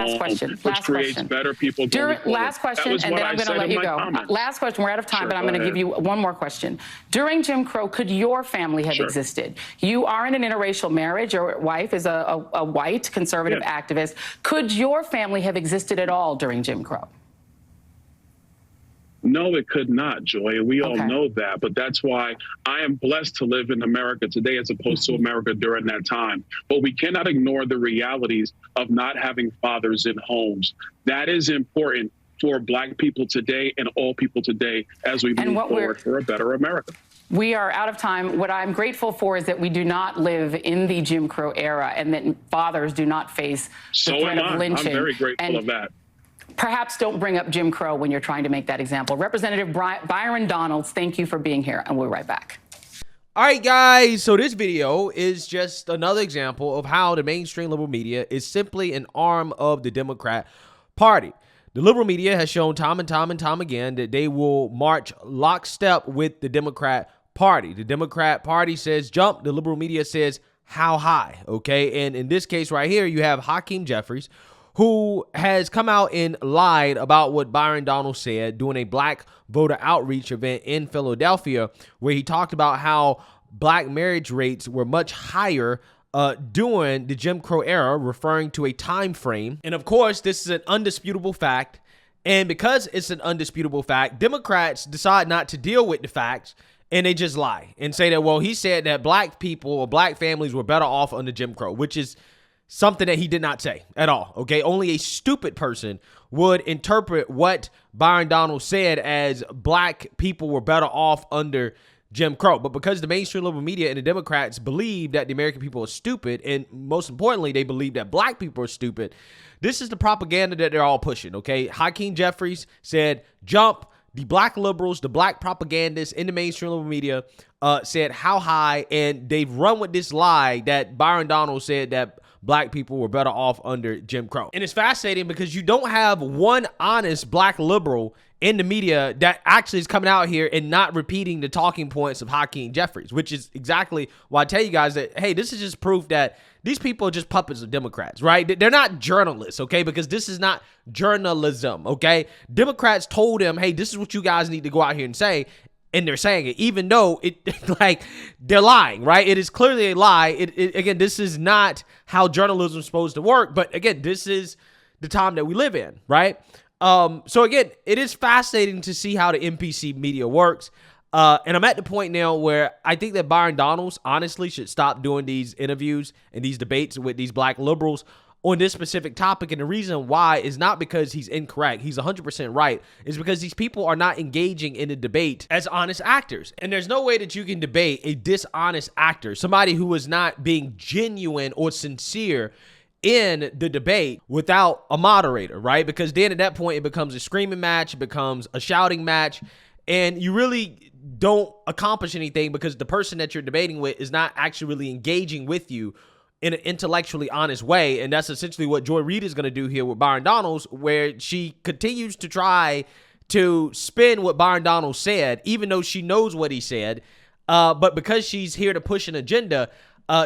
home, question. which creates better people going forward. Last question, and then I'm going to let you go. Last question. We're out of time, but I'm going to give you one more question. During Jim Crow, could your family have existed? You are in an interracial marriage. Your wife is a white conservative activist. Could your family have existed at all during Jim Crow? No, it could not, Joy. We all know that. But that's why I am blessed to live in America today as opposed to America during that time. But we cannot ignore the realities of not having fathers in homes. That is important for Black people today and all people today as we move forward for a better America. We are out of time. What I'm grateful for is that we do not live in the Jim Crow era and that fathers do not face the threat of lynching. I'm very grateful of that. Perhaps don't bring up Jim Crow when you're trying to make that example. Representative Byron Donalds, thank you for being here, and we'll be right back. All right, guys, so this video is just another example of how the mainstream liberal media is simply an arm of the Democrat Party. The liberal media has shown time and time again that they will march lockstep with the Democrat Party. The Democrat Party says jump, the liberal media says how high, okay? And in this case right here, you have Hakeem Jeffries, who has come out and lied about what Byron Donalds said during a Black voter outreach event in Philadelphia, where he talked about how Black marriage rates were much higher during the Jim Crow era, referring to a time frame. And of course, this is an undisputable fact. And because it's an undisputable fact, Democrats decide not to deal with the facts, and they just lie and say that, well, he said that Black people or Black families were better off under Jim Crow, which is something that he did not say at all, okay? Only a stupid person would interpret what Byron Donalds said as Black people were better off under Jim Crow. But because the mainstream liberal media and the Democrats believe that the American people are stupid, and most importantly, they believe that Black people are stupid, this is the propaganda that they're all pushing, okay? Hakeem Jeffries said, jump. The Black liberals, the Black propagandists in the mainstream liberal media said how high, and they've run with this lie that Byron Donalds said that Black people were better off under Jim Crow. And it's fascinating because you don't have one honest Black liberal in the media that actually is coming out here and not repeating the talking points of Hakeem Jeffries, which is exactly why I tell you guys that, hey, this is just proof that these people are just puppets of Democrats, right? They're not journalists, okay? Because this is not journalism, okay? Democrats told them, hey, this is what you guys need to go out here and say. And they're saying it, even though they're lying, right? It is clearly a lie. Again, this is not how journalism is supposed to work. But again, this is the time that we live in, right? So again, it is fascinating to see how the NPC media works. And I'm at the point now where I think that Byron Donalds honestly should stop doing these interviews and these debates with these Black liberals on this specific topic. And the reason why is not because he's incorrect. He's 100% right. It's because these people are not engaging in the debate as honest actors. And there's no way that you can debate a dishonest actor, somebody who is not being genuine or sincere in the debate without a moderator, right? Because then at that point, it becomes a screaming match, it becomes a shouting match, and you really don't accomplish anything because the person that you're debating with is not actually really engaging with you in an intellectually honest way. And that's essentially what Joy Reid is going to do here with Byron Donalds, where she continues to try to spin what Byron Donalds said, even though she knows what he said. But because she's here to push an agenda,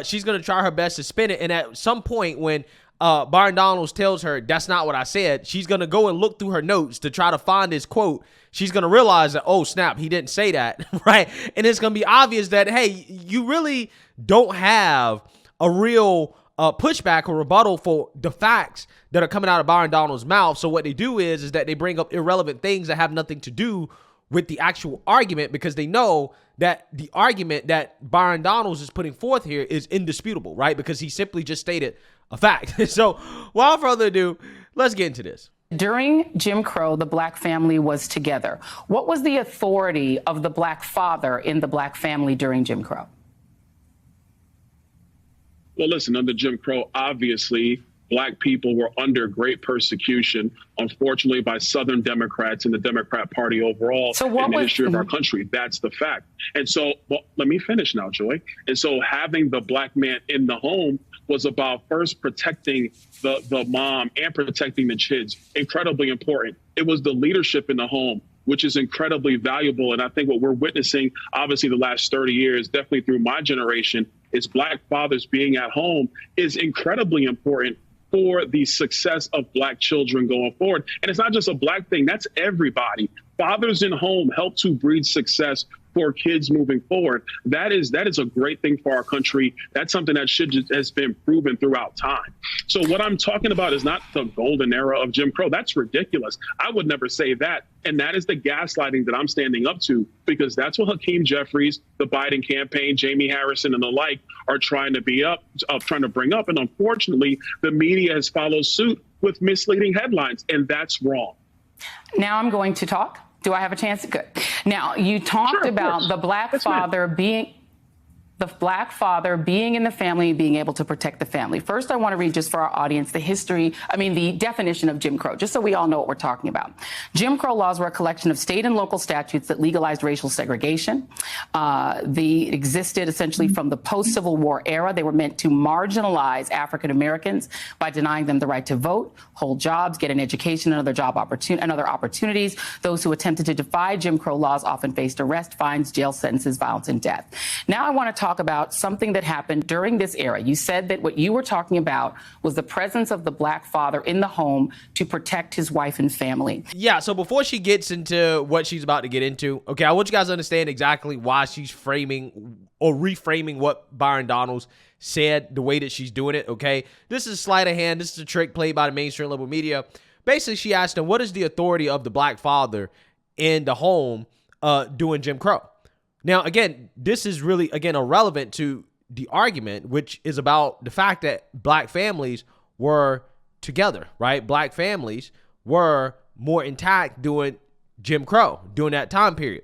she's going to try her best to spin it. And at some point when Byron Donalds tells her, that's not what I said, she's going to go and look through her notes to try to find this quote. She's going to realize that, oh, snap, he didn't say that, right? And it's going to be obvious that, hey, you really don't have a real pushback or rebuttal for the facts that are coming out of Byron Donalds' mouth. So what they do is that they bring up irrelevant things that have nothing to do with the actual argument, because they know that the argument that Byron Donalds is putting forth here is indisputable, right? Because he simply just stated a fact. So without further ado, let's get into this. During Jim Crow, the Black family was together. What was the authority of the Black father in the Black family during Jim Crow? Well, listen, under Jim Crow, obviously, Black people were under great persecution, unfortunately, by Southern Democrats and the Democrat Party overall in the history of our country. That's the fact. And so, well, let me finish now, Joy. And so having the Black man in the home was about first protecting the mom and protecting the kids. Incredibly important. It was the leadership in the home, which is incredibly valuable. And I think what we're witnessing, obviously, the last 30 years, definitely through my generation, is Black fathers being at home is incredibly important for the success of Black children going forward. And it's not just a Black thing, that's everybody. Fathers in home help to breed success for kids moving forward. That is a great thing for our country. That's something that has been proven throughout time. So what I'm talking about is not the golden era of Jim Crow. That's ridiculous. I would never say that. And that is the gaslighting that I'm standing up to, because that's what Hakeem Jeffries, the Biden campaign, Jamie Harrison, and the like are trying to bring up. And unfortunately, the media has followed suit with misleading headlines, and that's wrong. Now I'm going to talk. Do I have a chance? Good. Now, you talked about the Black father being in the family, being able to protect the family. First, I want to read, just for our audience, the definition of Jim Crow, just so we all know what we're talking about. Jim Crow laws were a collection of state and local statutes that legalized racial segregation. They existed essentially from the post-Civil War era. They were meant to marginalize African Americans by denying them the right to vote, hold jobs, get an education, and other opportunities. Those who attempted to defy Jim Crow laws often faced arrest, fines, jail sentences, violence, and death. Now I want to talk about something that happened during this era. You said that what you were talking about was the presence of the Black father in the home to protect his wife and family. Yeah, so before she gets into what she's about to get into, okay, I want you guys to understand exactly why she's framing or reframing what Byron Donalds said the way that she's doing it, okay? This is sleight of hand. This is a trick played by the mainstream liberal media. Basically, she asked him, what is the authority of the Black father in the home doing Jim Crow? Now, again, this is really, irrelevant to the argument, which is about the fact that Black families were together, right? Black families were more intact during Jim Crow, during that time period.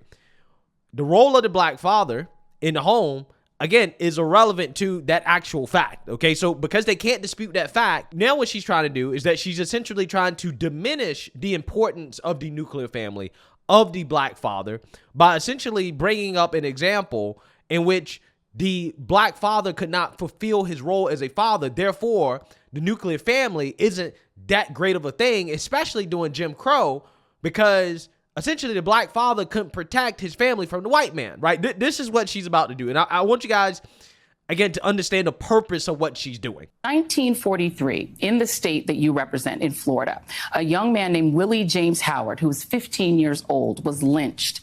The role of the Black father in the home, again, is irrelevant to that actual fact, okay? So because they can't dispute that fact, now what she's trying to do is that she's essentially trying to diminish the importance of the nuclear family, of the Black father, by essentially bringing up an example in which the Black father could not fulfill his role as a father. Therefore, the nuclear family isn't that great of a thing, especially during Jim Crow, because essentially the Black father couldn't protect his family from the white man, right? This is what she's about to do. And I want you guys, again, to understand the purpose of what she's doing. 1943, in the state that you represent, in Florida, a young man named Willie James Howard, who was 15 years old, was lynched.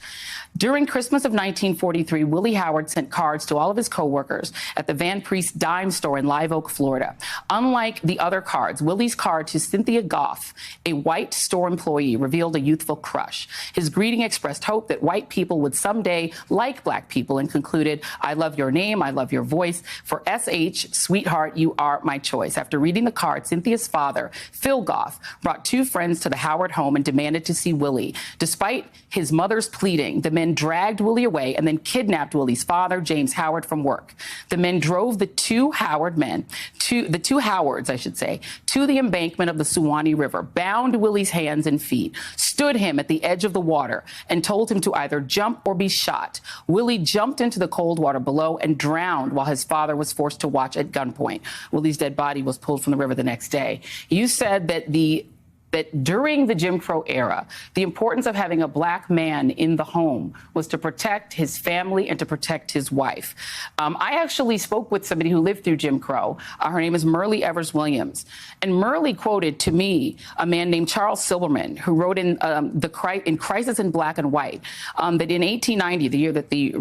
During Christmas of 1943, Willie Howard sent cards to all of his coworkers at the Van Priest dime store in Live Oak, Florida. Unlike the other cards, Willie's card to Cynthia Goff, a white store employee, revealed a youthful crush. His greeting expressed hope that white people would someday like Black people and concluded, "I love your name, I love your voice. For SH, sweetheart, you are my choice." After reading the card, Cynthia's father, Phil Goff, brought two friends to the Howard home and demanded to see Willie. Despite his mother's pleading, the men dragged Willie away and then kidnapped Willie's father, James Howard, from work. The men drove the two Howards, to the embankment of the Suwannee River, bound Willie's hands and feet, stood him at the edge of the water, and told him to either jump or be shot. Willie jumped into the cold water below and drowned while his father was forced to watch at gunpoint. Willie's dead body was pulled from the river the next day. You said that during the Jim Crow era, the importance of having a Black man in the home was to protect his family and to protect his wife. I actually spoke with somebody who lived through Jim Crow. Her name is Merle Evers Williams. And Merle quoted to me a man named Charles Silverman, who wrote in Crisis in Black and White, that in 1890, the year that the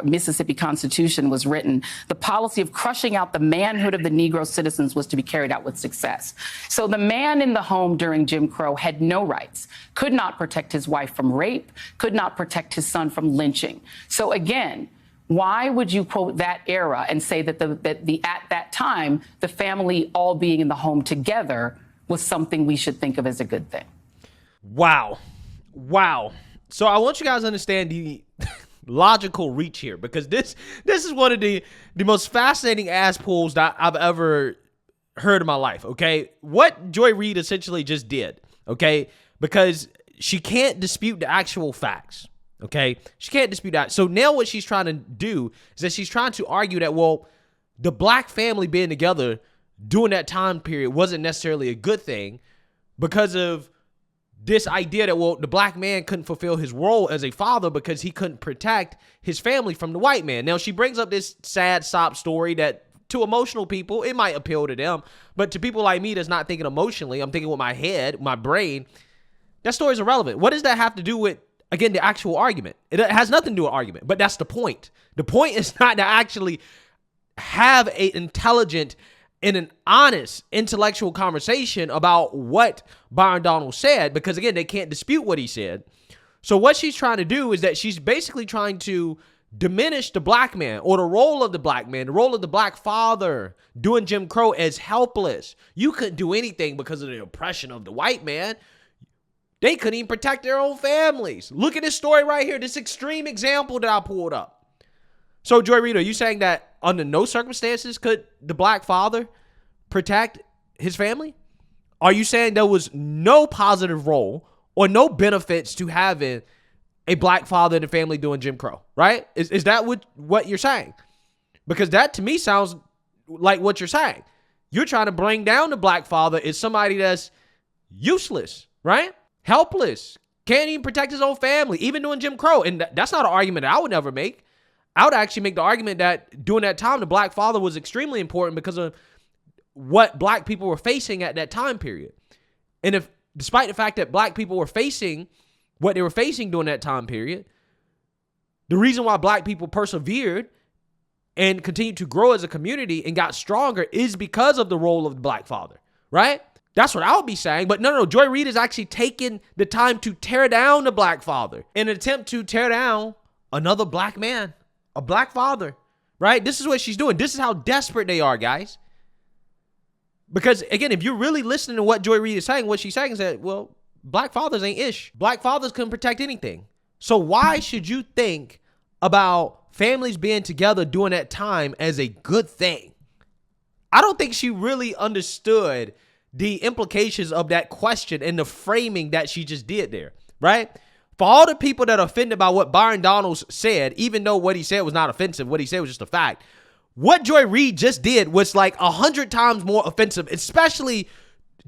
Mississippi Constitution was written, the policy of crushing out the manhood of the Negro citizens was to be carried out with success. So the man in the home during Jim Crow had no rights, could not protect his wife from rape, could not protect his son from lynching. So again, why would you quote that era and say that at that time, the family all being in the home together was something we should think of as a good thing? Wow. So I want you guys to understand the logical reach here, because this is one of the most fascinating ass pulls that I've ever heard in my life, okay? What Joy Reid essentially just did, okay? Because she can't dispute the actual facts, okay? She can't dispute that. So now what she's trying to do is that she's trying to argue that, well, the Black family being together during that time period wasn't necessarily a good thing because of this idea that, well, the Black man couldn't fulfill his role as a father because he couldn't protect his family from the white man. Now, she brings up this sad sob story that to emotional people, it might appeal to them. But to people like me that's not thinking emotionally, I'm thinking with my head, my brain, that story is irrelevant. What does that have to do with, again, the actual argument? It has nothing to do with argument, but that's the point. The point is not to actually have an intelligent and an honest intellectual conversation about what Byron Donalds said, because, again, they can't dispute what he said. So what she's trying to do is that she's basically trying to diminish the black man, or the role of the black man, the role of the black father doing Jim Crow, as helpless. You couldn't do anything because of the oppression of the white man. They couldn't even protect their own families. Look at this story right here, this extreme example that I pulled up. So, Joy Reid, are you saying that under no circumstances could the black father protect his family? Are you saying there was no positive role or no benefits to having a black father in the family doing Jim Crow, right? Is that what you're saying? Because that, to me, sounds like what you're saying. You're trying to bring down the black father as somebody that's useless, right? Helpless, can't even protect his own family, even doing Jim Crow. And that's not an argument that I would never make. I would actually make the argument that during that time, the black father was extremely important because of what black people were facing at that time period. And if, despite the fact that black people were facing what they were facing during that time period, the reason why black people persevered and continued to grow as a community and got stronger is because of the role of the black father, right? That's what I would be saying. But no, Joy Reid is actually taking the time to tear down the black father in an attempt to tear down another black man, a black father, right? This is what she's doing. This is how desperate they are, guys. Because, again, if you're really listening to what Joy Reid is saying, what she's saying is that, well, black fathers ain't ish. Black fathers couldn't protect anything. So why should you think about families being together during that time as a good thing? I don't think she really understood the implications of that question and the framing that she just did there, right? For all the people that are offended by what Byron Donalds said, even though what he said was not offensive, what he said was just a fact, what Joy Reid just did was like 100 times more offensive, especially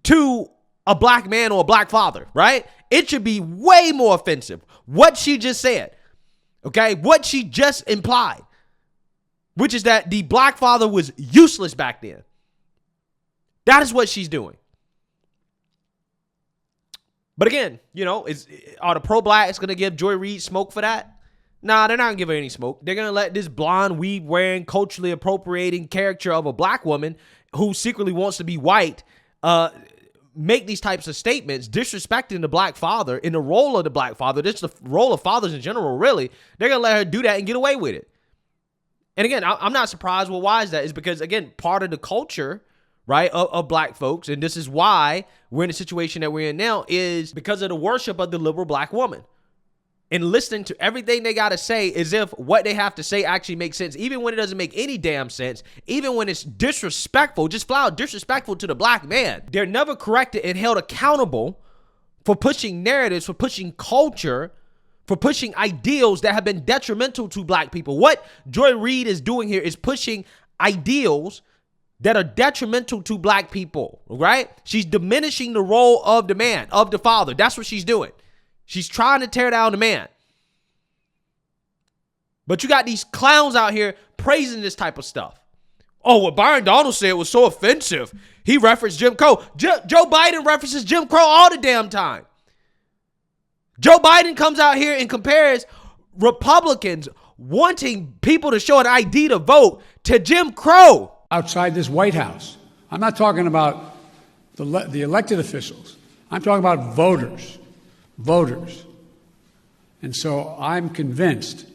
to a black man or a black father, right? It should be way more offensive. What she just said, okay? What she just implied, which is that the black father was useless back then. That is what she's doing. But again, you know, are the pro-blacks going to give Joy Reid smoke for that? Nah, they're not going to give her any smoke. They're going to let this blonde, weave-wearing, culturally appropriating character of a black woman who secretly wants to be white make these types of statements, disrespecting the black father in the role of the black father, just the role of fathers in general, really. They're going to let her do that and get away with it. And again, I'm not surprised. Well, why is that? It's because, again, part of the culture, right, of black folks, and this is why we're in the situation that we're in now, is because of the worship of the liberal black woman. And listening to everything they got to say as if what they have to say actually makes sense, even when it doesn't make any damn sense, even when it's disrespectful, just flat out disrespectful to the black man. They're never corrected and held accountable for pushing narratives, for pushing culture, for pushing ideals that have been detrimental to black people. What Joy Reid is doing here is pushing ideals that are detrimental to black people, right? She's diminishing the role of the man, of the father. That's what she's doing. She's trying to tear down the man. But you got these clowns out here praising this type of stuff. Oh, what Byron Donalds said was so offensive. He referenced Jim Crow. Joe Biden references Jim Crow all the damn time. Joe Biden comes out here and compares Republicans wanting people to show an ID to vote to Jim Crow. Outside this White House. I'm not talking about the elected officials. I'm talking about voters. And so I'm convinced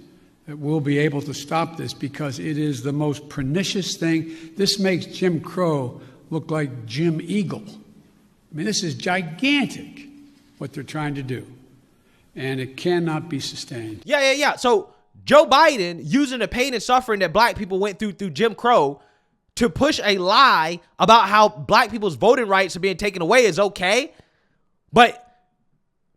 that we'll be able to stop this because it is the most pernicious thing. This makes Jim Crow look like Jim Eagle. I mean, this is gigantic what they're trying to do. And it cannot be sustained. Yeah. So Joe Biden using the pain and suffering that black people went through Jim Crow to push a lie about how black people's voting rights are being taken away is okay. But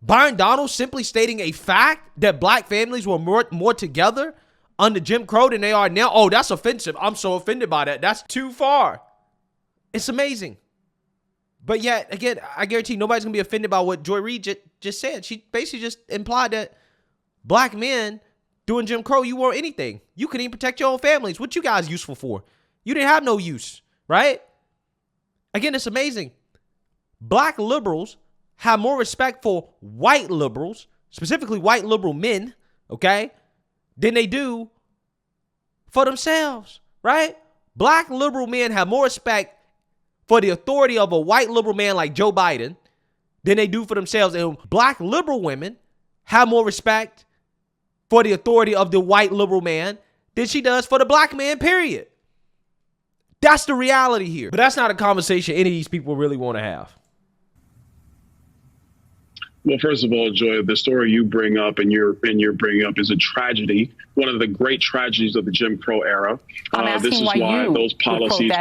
Byron Donalds simply stating a fact that black families were more together under Jim Crow than they are now. Oh, that's offensive. I'm so offended by that. That's too far. It's amazing. But yet, again, I guarantee nobody's going to be offended by what Joy Reid just said. She basically just implied that black men doing Jim Crow, you weren't anything. You couldn't even protect your own families. What you guys useful for? You didn't have no use, right? Again, it's amazing. Black liberals have more respect for white liberals, specifically white liberal men, okay, than they do for themselves, right? Black liberal men have more respect for the authority of a white liberal man like Joe Biden than they do for themselves. And black liberal women have more respect for the authority of the white liberal man than she does for the black man, period. That's the reality here. But that's not a conversation any of these people really want to have. Well, first of all, Joy, the story you bring up and you're bringing up is a tragedy, one of the great tragedies of the Jim Crow era. This is why those policies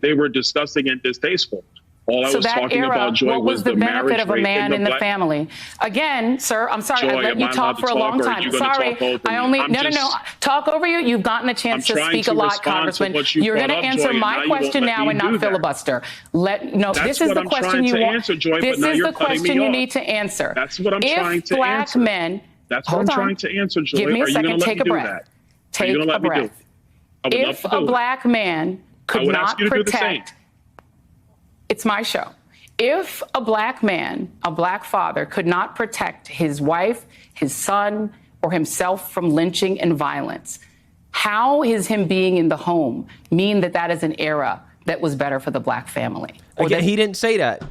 were disgusting and distasteful. All I was talking about, Joy, was the benefit of a man in the family. Again, sir, I'm sorry, I let you talk for a long time. Sorry, I only, no, talk over you. You've gotten a chance to speak a lot, Congressman. You're going to answer my question now and not filibuster. This is the question you want. This is the question you need to answer. That's what I'm trying to answer. That's what I'm trying to answer, Joy. Give me a second. Take a breath. Take a breath. If a black man could not protect... It's my show. If a black man, a black father, could not protect his wife, his son, or himself from lynching and violence, how is him being in the home mean that that is an era that was better for the black family? Again, he didn't say that.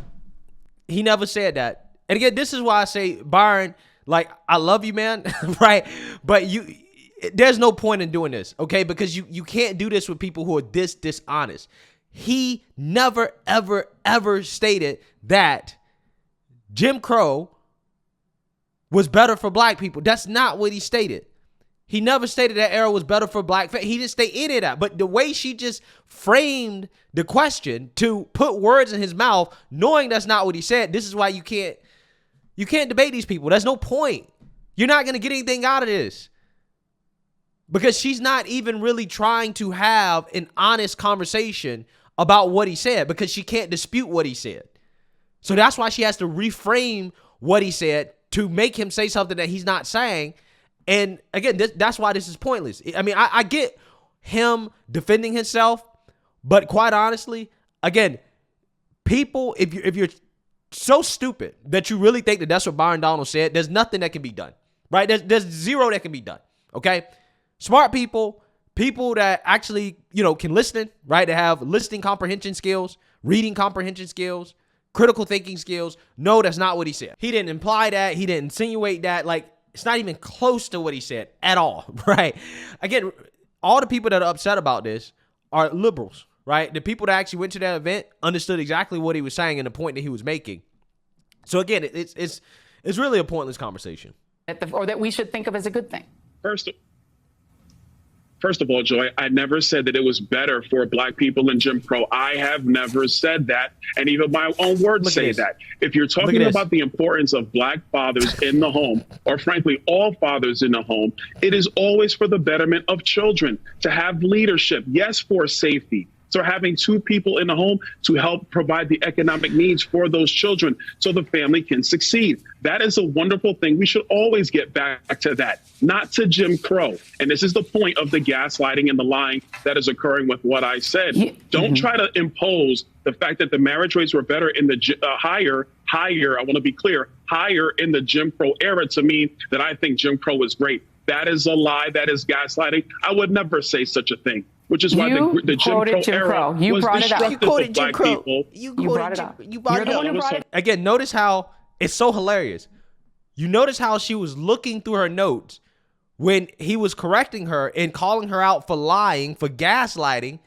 He never said that. And again, this is why I say, Byron, like, I love you, man, right? But there's no point in doing this, okay? Because you can't do this with people who are this dishonest. He never, ever, ever stated that Jim Crow was better for black people. That's not what he stated. He never stated that era was better for black. He didn't state any of that. But the way she just framed the question to put words in his mouth, knowing that's not what he said, this is why you can't debate these people. There's no point. You're not going to get anything out of this. Because she's not even really trying to have an honest conversation about what he said, because she can't dispute what he said. So that's why she has to reframe what he said to make him say something that he's not saying. And again, that's why this is pointless. I mean, I get him defending himself, but quite honestly, again, people, if you're so stupid that you really think that that's what Byron Donalds said, there's nothing that can be done, right? There's zero that can be done, okay? Smart people that actually, can listen, right? That have listening comprehension skills, reading comprehension skills, critical thinking skills. No, that's not what he said. He didn't imply that. He didn't insinuate that. Like, it's not even close to what he said at all, right? Again, all the people that are upset about this are liberals, right? The people that actually went to that event understood exactly what he was saying and the point that he was making. So again, it's really a pointless conversation. Or that we should think of as a good thing. First of all, Joy, I never said that it was better for black people in Jim Crow. I have never said that. And even my own words say that. If you're talking about the importance of black fathers in the home, or frankly, all fathers in the home, it is always for the betterment of children to have leadership. Yes, for safety. So having two people in the home to help provide the economic needs for those children so the family can succeed. That is a wonderful thing. We should always get back to that, not to Jim Crow. And this is the point of the gaslighting and the lying that is occurring with what I said. Don't try to impose the fact that the marriage rates were better in the higher, I want to be clear, higher in the Jim Crow era to mean that I think Jim Crow is great. That is a lie. That is gaslighting. I would never say such a thing. Which is why the Jim Crow era was destructive of black people. You brought it up. You brought it up. Again, notice how it's so hilarious. You notice how she was looking through her notes when he was correcting her and calling her out for lying, for gaslighting,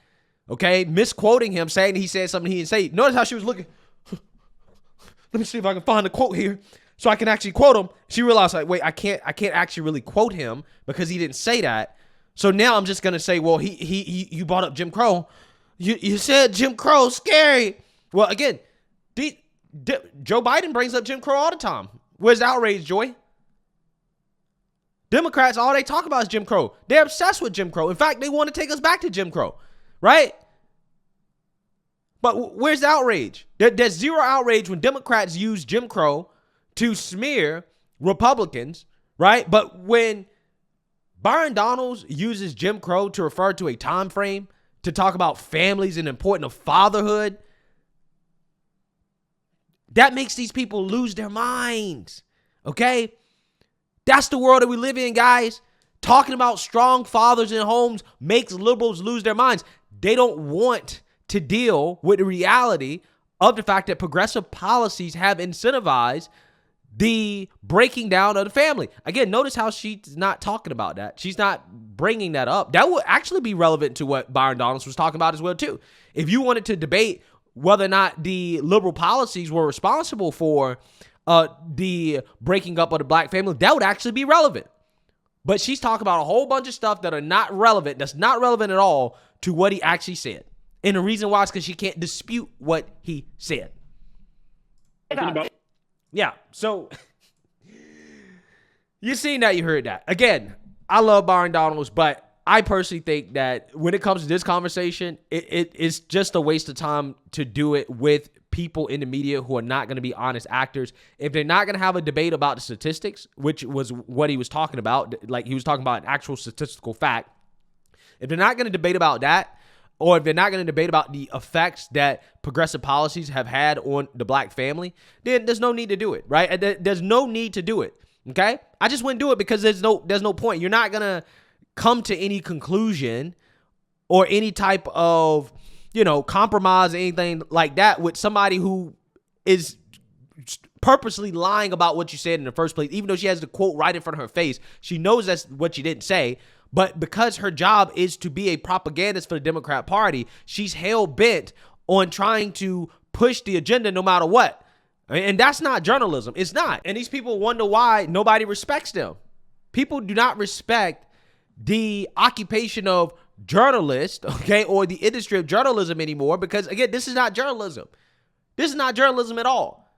okay, misquoting him, saying he said something he didn't say. Notice how she was looking. Let me see if I can find the quote here so I can actually quote him. She realized, like, wait, I can't actually really quote him because he didn't say that. So now I'm just going to say, well, you brought up Jim Crow. You said Jim Crow scary. Well, again, Joe Biden brings up Jim Crow all the time. Where's the outrage, Joy? Democrats, all they talk about is Jim Crow. They're obsessed with Jim Crow. In fact, they want to take us back to Jim Crow, right? But where's the outrage? There's zero outrage when Democrats use Jim Crow to smear Republicans, right? But when Byron Donalds uses Jim Crow to refer to a time frame to talk about families and the importance of fatherhood. That makes these people lose their minds, okay? That's the world that we live in, guys. Talking about strong fathers in homes makes liberals lose their minds. They don't want to deal with the reality of the fact that progressive policies have incentivized the breaking down of the family. Again, notice how she's not talking about that. She's not bringing that up. That would actually be relevant to what Byron Donalds was talking about as well, too. If you wanted to debate whether or not the liberal policies were responsible for the breaking up of the black family, that would actually be relevant. But she's talking about a whole bunch of stuff that are not relevant, that's not relevant at all to what he actually said. And the reason why is because she can't dispute what he said. Yeah, so you seen that, you heard that. Again, I love Byron Donalds, but I personally think that when it comes to this conversation, it's just a waste of time to do it with people in the media who are not going to be honest actors. If they're not going to have a debate about the statistics, which was what he was talking about, like he was talking about an actual statistical fact. If they're not going to debate about that, or if they're not going to debate about the effects that progressive policies have had on the black family, then there's no need to do it, right? There's no need to do it, okay? I just wouldn't do it because there's no point. You're not going to come to any conclusion or any type of, compromise or anything like that with somebody who is purposely lying about what you said in the first place, even though she has the quote right in front of her face. She knows that's what she didn't say. But because her job is to be a propagandist for the Democrat Party, she's hell-bent on trying to push the agenda no matter what. And that's not journalism. It's not. And these people wonder why nobody respects them. People do not respect the occupation of journalist, okay, or the industry of journalism anymore because, again, this is not journalism. This is not journalism at all.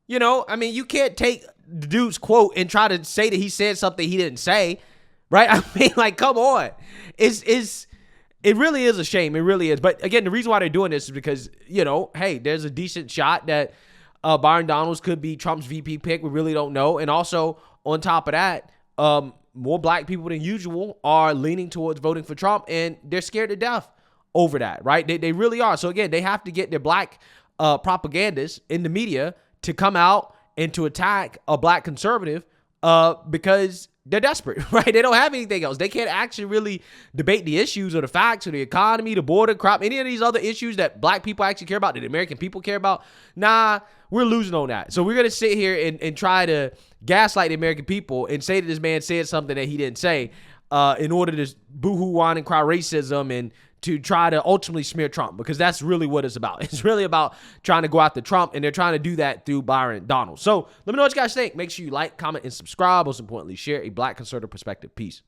You can't take the dude's quote and try to say that he said something he didn't say. Right? I mean, come on. It really is a shame. It really is. But again, the reason why they're doing this is because, hey, there's a decent shot that Byron Donalds could be Trump's VP pick. We really don't know. And also, on top of that, more black people than usual are leaning towards voting for Trump, and they're scared to death over that, right? They really are. So again, they have to get their black propagandists in the media to come out and to attack a black conservative because they're desperate, right? They don't have anything else. They can't actually really debate the issues or the facts or the economy, the border, crop, any of these other issues that black people actually care about, that the American people care about. Nah, we're losing on that. So we're going to sit here and try to gaslight the American people and say that this man said something that he didn't say in order to boo-hoo, whine, and cry racism and to try to ultimately smear Trump, because that's really what it's about. It's really about trying to go after Trump, and they're trying to do that through Byron Donalds. So let me know what you guys think. Make sure you like, comment, and subscribe. Most importantly, share a black conservative perspective. Peace.